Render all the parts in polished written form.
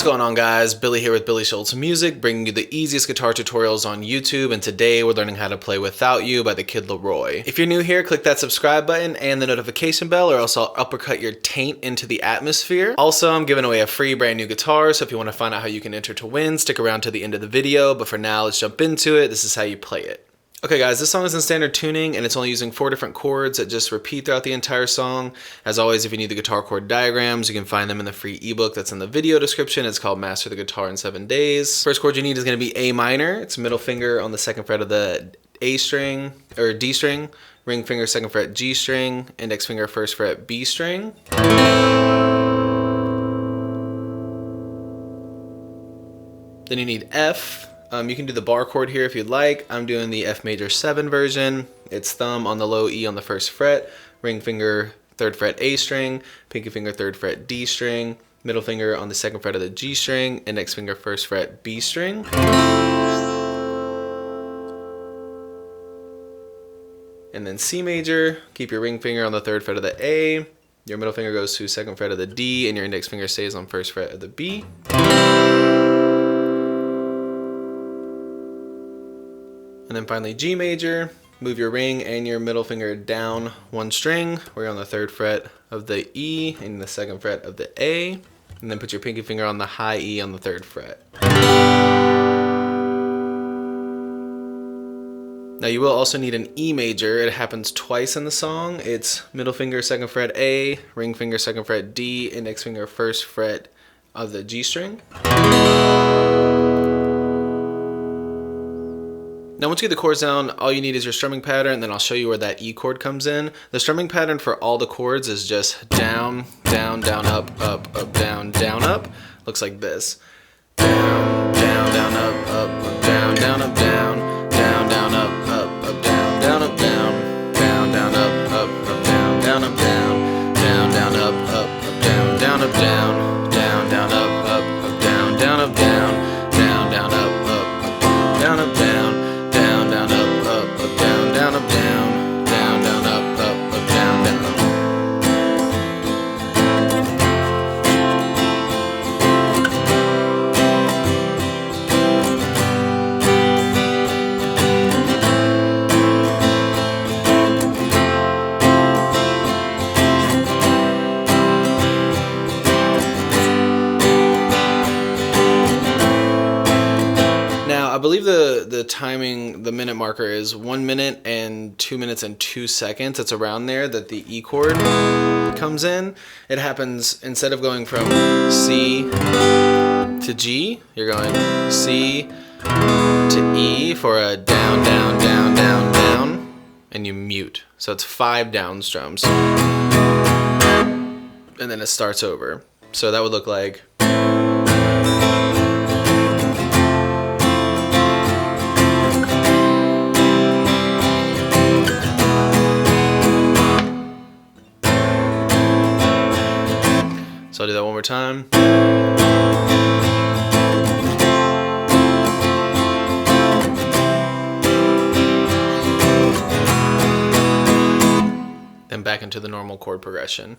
What's going on, guys? Billy here with Billy Schultz Music, bringing you the easiest guitar tutorials on YouTube, and today we're learning how to play Without You by the Kid LAROI. If you're new here, click that subscribe button and the notification bell, or else I'll uppercut your taint into the atmosphere. Also, I'm giving away a free brand new guitar, so if you want to find out how you can enter to win, stick around to the end of the video, but for now, let's jump into it. This is how you play it. Okay guys, this song is in standard tuning and it's only using 4 different chords that just repeat throughout the entire song. As always, if you need the guitar chord diagrams, you can find them in the free ebook that's in the video description. It's called Master the Guitar in 7 Days. First chord you need is going to be A minor. It's middle finger on the 2nd fret of the A string, or D string, ring finger 2nd fret G string, index finger 1st fret B string. Then you need F. You can do the bar chord here if you'd like. I'm doing the F major 7 version. It's thumb on the low E on the 1st fret, ring finger 3rd fret A string, pinky finger 3rd fret D string, middle finger on the 2nd fret of the G string, index finger 1st fret B string. And then C major, keep your ring finger on the 3rd fret of the A, your middle finger goes to 2nd fret of the D, and your index finger stays on 1st fret of the B. And then finally G major, move your ring and your middle finger down 1 string, where you're on the 3rd fret of the E and the 2nd fret of the A, and then put your pinky finger on the high E on the 3rd fret. Now you will also need an E major. It happens twice in the song. It's middle finger 2nd fret A, ring finger 2nd fret D, index finger 1st fret of the G string. Now once you get the chords down, all you need is your strumming pattern, and then I'll show you where that E chord comes in. The strumming pattern for all the chords is just down, down, down, up, up, up, down, down, up. Looks like this. Down, down, down, up, up, down, down, up, down, down, down, up, up, down, down, up, down, down, down, up, up, down, down, up, down, down, down, up, down, down, up, down, down, down, up, down, down, up, down, down, down, up, down, up, down. Down, up, down, down, down, up, down, down. Now, I believe the timing, the minute marker is 1 minute and 2 minutes and 2 seconds. It's around there that the E chord comes in. It happens, instead of going from C to G, you're going C to E for a down, down, down, down, down, and you mute. So it's 5 down strums. And then it starts over. So that would look like... So I'll do that one more time. Then back into the normal chord progression.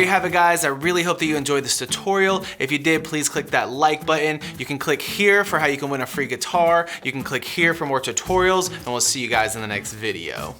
Have it, guys. I really hope that you enjoyed this tutorial. If you did, please click that like button. You can click here for how you can win a free guitar. You can click here for more tutorials, and we'll see you guys in the next video.